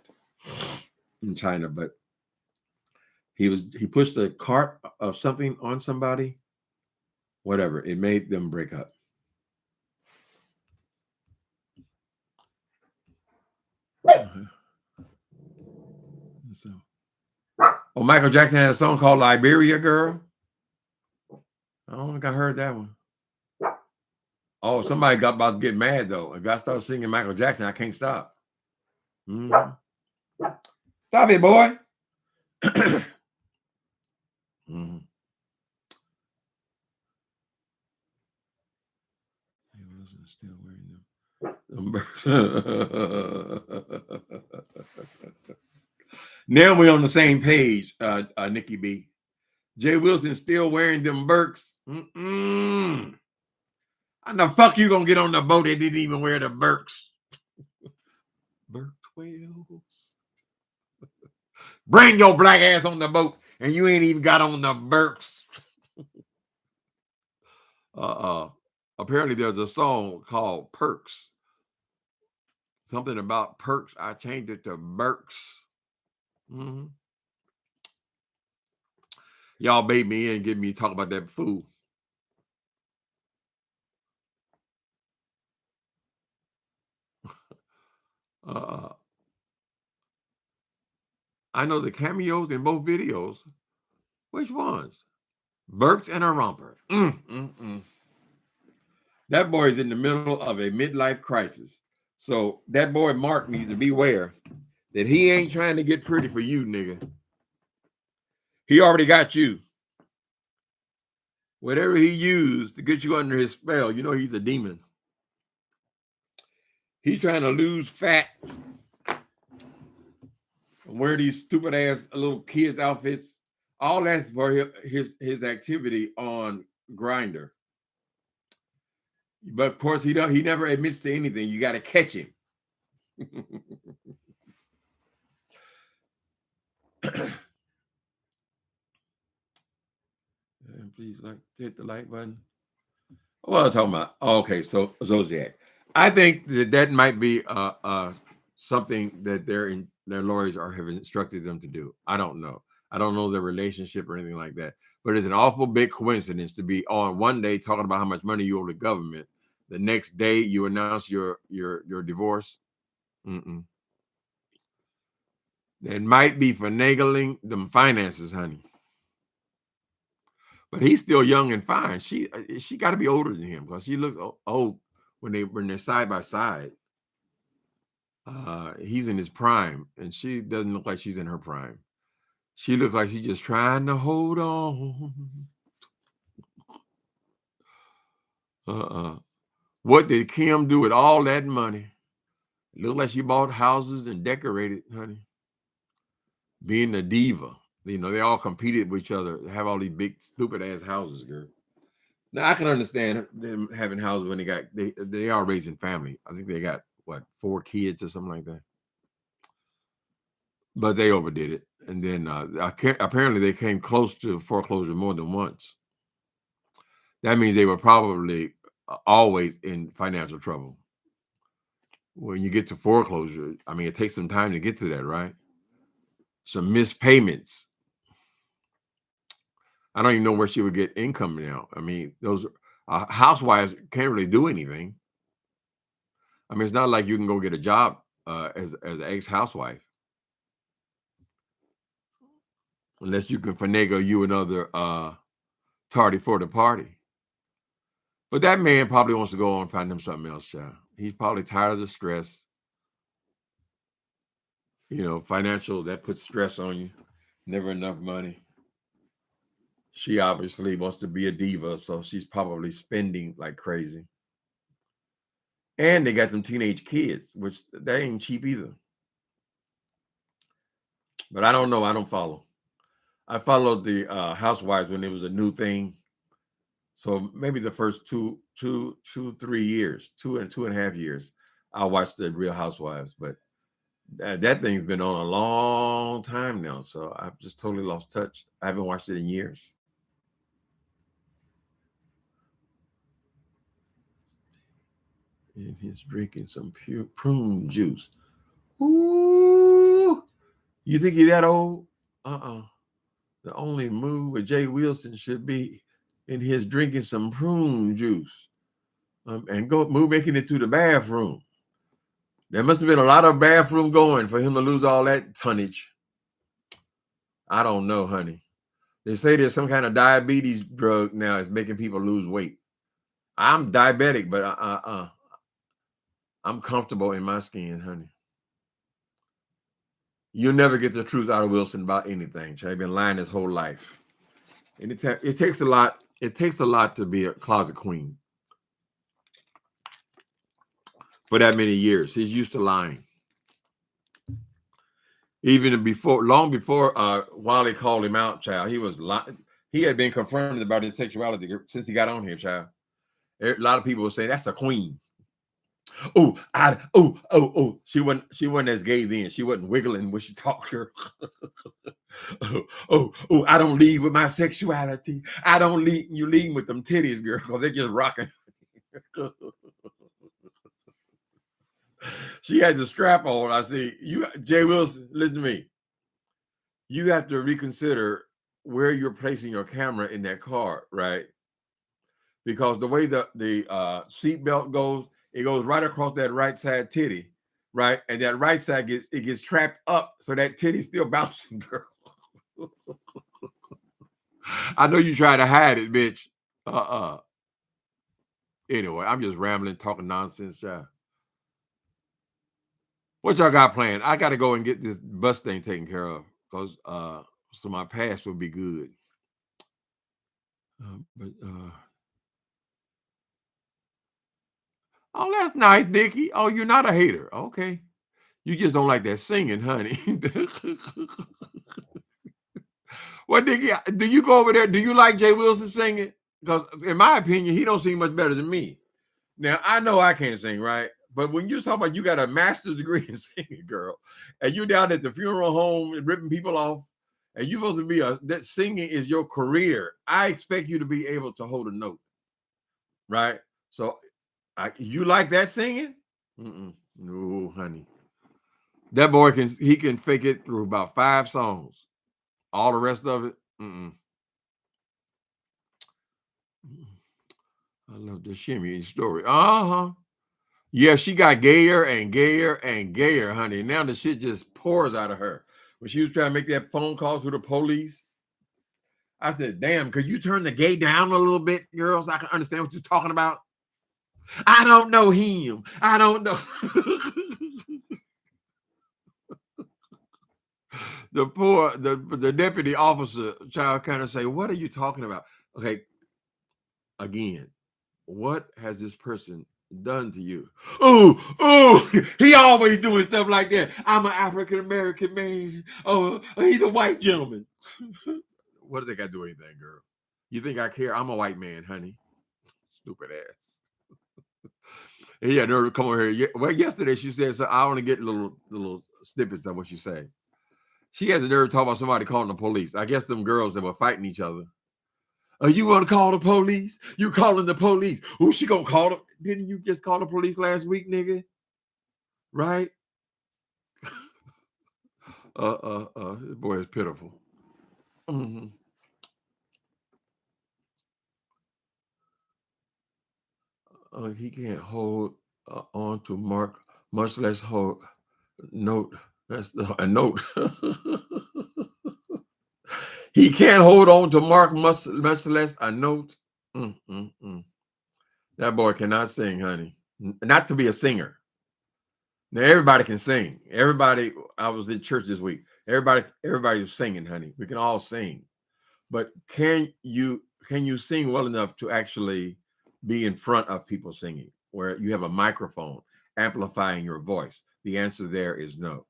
in China, but he pushed a cart of something on somebody. Whatever. It made them break up. So, Michael Jackson had a song called Liberia Girl. I don't think I heard that one. Oh, somebody got about to get mad though. If I start singing Michael Jackson, I can't stop. Stop it, boy. Still wearing them. Now we're on the same page, Nikki B. Jay Wilson still wearing them Birks. How the fuck you gonna get on the boat that didn't even wear the Birks? Birk 12s. Bring your black ass on the boat, and you ain't even got on the Birks. Apparently there's a song called Perks. Something about perks. I changed it to Birks. Y'all bait me in and get me to talk about that food. I know the cameos in both videos. Which ones? Burks and a romper. That boy is in the middle of a midlife crisis. So that boy Mark needs to beware that he ain't trying to get pretty for you, nigga. He already got you. Whatever he used to get you under his spell, you know he's a demon. He's trying to lose fat and wear these stupid ass little kids outfits. All that's for his activity on Grindr. But of course he never admits to anything. You got to catch him. And please hit the like button. Well, I'm talking about okay, so Zodiac. I think that might be something that their lawyers have instructed them to do. I don't know. I don't know their relationship or anything like that. But it's an awful big coincidence to be on one day talking about how much money you owe the government. The next day you announce your divorce. That might be finagling them finances, honey. But he's still young and fine. She got to be older than him because she looks old when they're side by side. He's in his prime, and she doesn't look like she's in her prime. She looks like she's just trying to hold on. What did Kim do with all that money? It looked like she bought houses and decorated, honey. Being a diva. You know, they all competed with each other to have all these big, stupid ass houses, girl. Now I can understand them having houses when they are raising family. I think they got 4 kids or something like that. But they overdid it. And then apparently they came close to foreclosure more than once. That means they were probably always in financial trouble. When you get to foreclosure, I mean, it takes some time to get to that, right? Some missed payments. I don't even know where she would get income now. I mean, those housewives can't really do anything. I mean, it's not like you can go get a job as an ex-housewife. Unless you can finagle you another tardy for the party. But that man probably wants to go on and find him something else, child. He's probably tired of the stress. You know, financial, that puts stress on you. Never enough money. She obviously wants to be a diva, so she's probably spending like crazy. And they got them teenage kids, which they ain't cheap either. But I don't know. I don't follow. I followed the Housewives when it was a new thing. So maybe the first 3 years, 2.5 years, I watched the Real Housewives. But that thing's been on a long time now. So I've just totally lost touch. I haven't watched it in years. And he's drinking some pure prune juice. Ooh, you think you're that old? The only move with Jay Wilson should be in his drinking some prune juice and making it to the bathroom. There must have been a lot of bathroom going for him to lose all that tonnage. I don't know, honey. They say there's some kind of diabetes drug now that's making people lose weight. I'm diabetic, but I'm comfortable in my skin, honey. You'll never get the truth out of Wilson about anything. He's been lying his whole life. And it takes a lot. It takes a lot to be a closet queen. For that many years, he's used to lying. Even long before Wally called him out, child, he was lying. He had been confronted about his sexuality since he got on here, child. A lot of people would say that's a queen. She wasn't as gay then. She wasn't wiggling when she talked her. I don't lead with my sexuality. I don't lead. You lead with them titties, girl, because they're just rocking. She had the strap on. I see you, Jay Wilson. Listen to me. You have to reconsider where you're placing your camera in that car, right? Because the way the seat belt goes, it goes right across that right side titty, right? And that right side gets trapped up, so that titty's still bouncing, girl. I know you try to hide it, bitch. Anyway, I'm just rambling, talking nonsense, child. What y'all got planned? I got to go and get this bus thing taken care of because so my pass will be good. Oh, that's nice, Dickie. Oh, you're not a hater. Okay. You just don't like that singing, honey. Well, Dickie, do you go over there? Do you like Jay Wilson singing? Because in my opinion, he don't sing much better than me. Now, I know I can't sing, right? But when you're talking about you got a master's degree in singing, girl, and you're down at the funeral home and ripping people off, and you're supposed to be that singing is your career. I expect you to be able to hold a note, right? So, you like that singing? No, honey. That boy can fake it through about 5 songs. All the rest of it, I love the shimmy story. Yeah, she got gayer and gayer and gayer, honey. Now the shit just pours out of her. When she was trying to make that phone call to the police, I said, damn, could you turn the gay down a little bit, girls? I can understand what you're talking about. I don't know him. I don't know. The deputy officer child kind of say, what are you talking about? Okay, again, what has this person done to you? Oh, he always doing stuff like that. I'm an African American man. Oh, he's a white gentleman. What does they got to do with anything, girl? You think I care? I'm a white man, honey. Stupid ass. He had nerve to come over here. Well, yesterday she said, so I want to get little snippets of what she said. She had the nerve to talk about somebody calling the police. I guess them girls that were fighting each other. Oh, you want to call the police? You calling the police? Who she gonna call them? Didn't you just call the police last week, nigga? Right? This boy is pitiful. Mm-hmm. He can't hold on to Mark, much less hold note. That's a note. He can't hold on to Mark, much less a note. That boy cannot sing, honey. Not to be a singer. Now everybody can sing. Everybody. I was in church this week. Everybody was singing, honey. We can all sing, but can you sing well enough to actually be in front of people singing, where you have a microphone amplifying your voice? The answer there is no.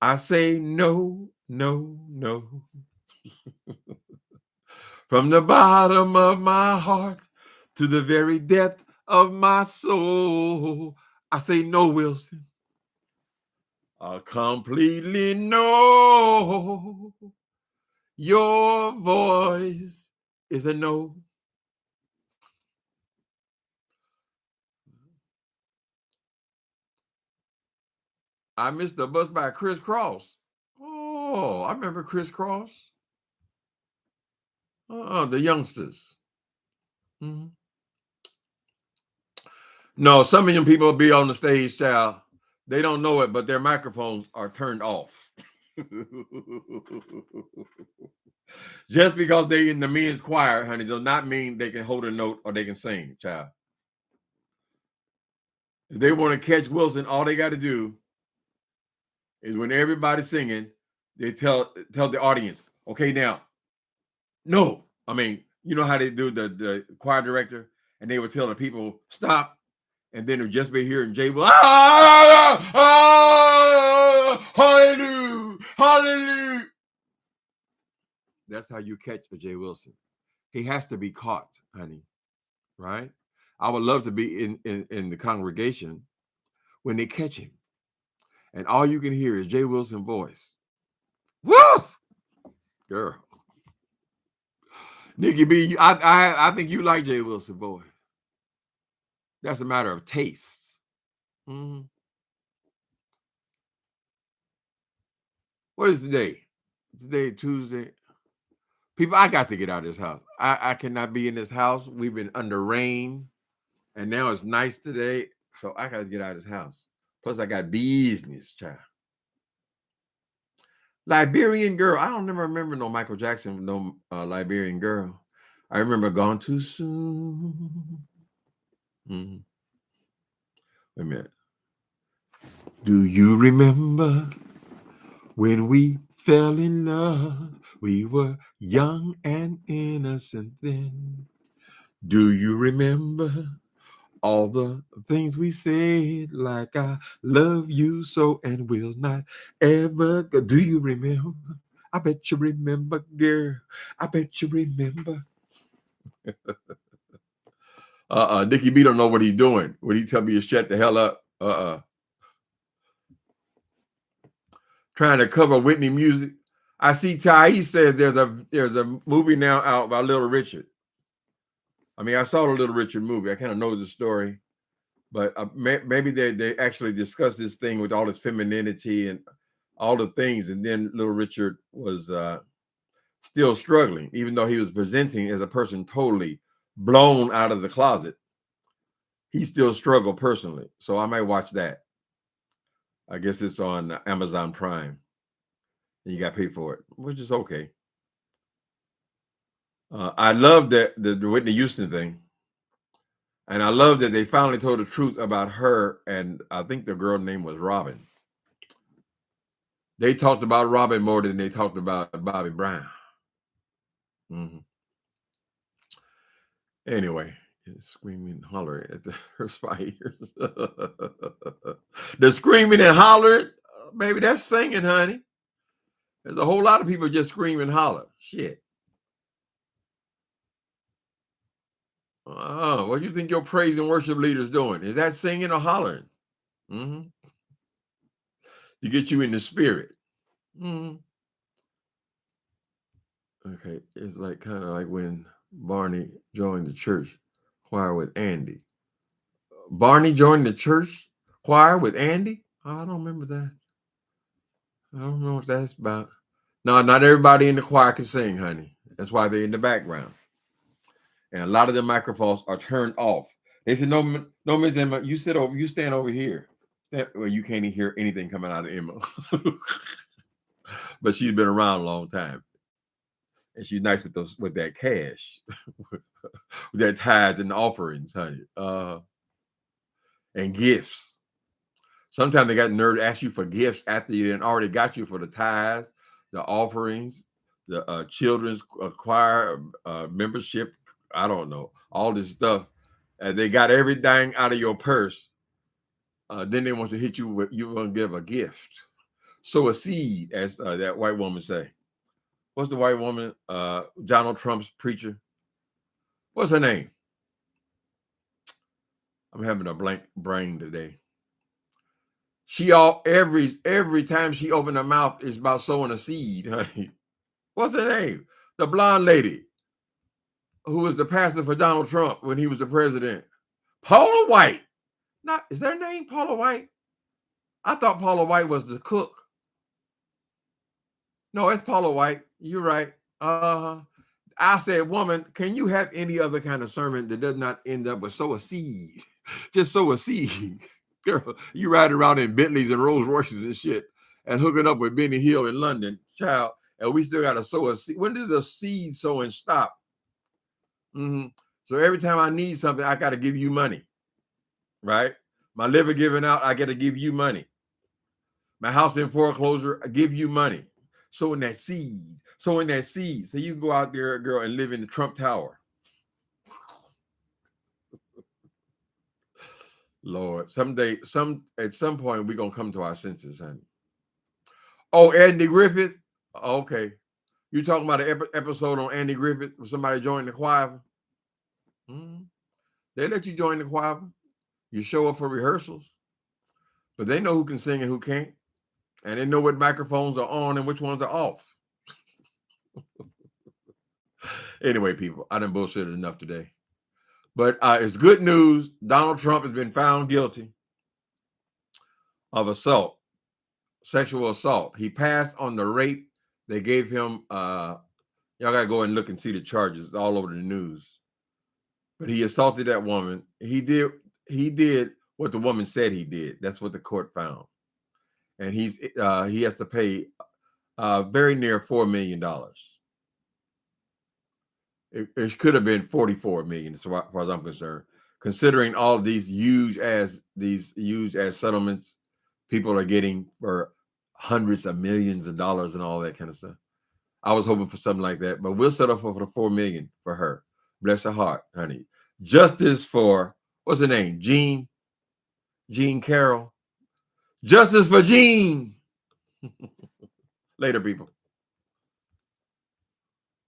I say no, no, no. From the bottom of my heart to the very depth of my soul, I say no, Wilson. Completely no. Your voice is a no. I missed the bus by Chris Cross. Oh, I remember Chris Cross. The youngsters. Mm-hmm. No, some of them people be on the stage, child. They don't know it, but their microphones are turned off. Just because they in the men's choir, honey, does not mean they can hold a note or they can sing, child. If they want to catch Wilson, all they got to do is when everybody's singing, they tell the audience, okay, now, no. I mean, you know how they do the choir director, and they would tell the people, stop. And then it would just be hearing Jay Will, hallelujah, hallelujah. That's how you catch a Jay Wilson. He has to be caught, honey. Right? I would love to be in the congregation when they catch him, and all you can hear is Jay Wilson's voice. Woo, girl. Nikki B, I think you like Jay Wilson, boy. That's a matter of taste. Mm-hmm. What is today? Today, Tuesday. People, I got to get out of this house. I cannot be in this house. We've been under rain, and now it's nice today, so I got to get out of this house. Plus, I got business, child. Liberian Girl. I don't never remember no Michael Jackson, no Liberian Girl. I remember Gone Too Soon. Mm-hmm. Wait a minute. Do you remember when we fell in love? We were young and innocent then. Do you remember all the things we said, like I love you so and will not ever go? Do you remember? I bet you remember, girl. I bet you remember. Nikki B don't know what he's doing. When he tell me to shut the hell up. Trying to cover Whitney music. I see Ty says there's a movie now out about Little Richard. I mean, I saw the Little Richard movie. I kind of know the story, but maybe they actually discussed this thing with all this femininity and all the things, and then Little Richard was still struggling, even though he was presenting as a person totally blown out of the closet. He still struggled personally, so I might watch that. I guess it's on Amazon Prime. And you got to pay for it, which is okay. I love that the Whitney Houston thing. And I love that they finally told the truth about her. And I think the girl name was Robin. They talked about Robin more than they talked about Bobby Brown. Mm-hmm. Anyway, screaming and hollering at the fires. The screaming and hollering, maybe that's singing, honey. There's a whole lot of people just scream and holler. Shit. Oh, what do you think your praise and worship leader's doing? Is that singing or hollering? Mm-hmm. To get you in the spirit. Mm-hmm. Okay, it's like kind of like when Barney joined the church choir with Andy. Barney joined the church choir with Andy? Oh, I don't remember that. I don't know what that's about. No, not everybody in the choir can sing, honey. That's why they're in the background. And a lot of the microphones are turned off. They said, no, Miss Emma, you sit over, you stand over here. Well, you can't even hear anything coming out of Emma. But she's been around a long time. And she's nice with that cash. With that tithes and offerings, honey. And gifts. Sometimes they got the nerve to ask you for gifts after you didn't already got you for the tithes, the offerings, the children's choir membership. I don't know, all this stuff. They got everything out of your purse. Then they want to hit you with, you want to give a gift. Sow a seed, as that white woman say. What's the white woman? Donald Trump's preacher. What's her name? I'm having a blank brain today. She every time she opened her mouth is about sowing a seed, honey. What's her name? The blonde lady who was the pastor for Donald Trump when he was the president. Paula White. Not, is their name Paula White? I thought Paula White was the cook. No, it's Paula White. You're right. I said, woman, can you have any other kind of sermon that does not end up with sow a seed? Just sow a seed. Girl, you ride around in Bentleys and Rolls Royces and shit and hooking up with Benny Hill in London, child, and we still got to sow a seed. When does a seed sowing stop? Mm-hmm. So every time I need something, I got to give you money, right? My liver giving out, I got to give you money. My house in foreclosure, I give you money. Sowing that seed, so you can go out there, girl, and live in the Trump Tower. Lord, at some point, we're gonna come to our senses, honey. Oh, Andy Griffith. Okay, you talking about an episode on Andy Griffith where somebody joined the choir? Mm-hmm. They let you join the choir. You show up for rehearsals, but they know who can sing and who can't, and they know what microphones are on and which ones are off. Anyway, people, I done bullshitted enough today. But it's good news. Donald Trump has been found guilty of assault, sexual assault. He passed on the rape. They gave him, y'all got to go and look and see the charges all over the news. But he assaulted that woman. He did what the woman said he did. That's what the court found. And he has to pay very near $4 million. It could have been 44 million, as far as I'm concerned. Considering all of these huge as settlements people are getting for hundreds of millions of dollars and all that kind of stuff. I was hoping for something like that, but we'll settle for the 4 million for her. Bless her heart, honey. Justice for, what's her name? Jean Carroll. Justice for Jean. Later, people.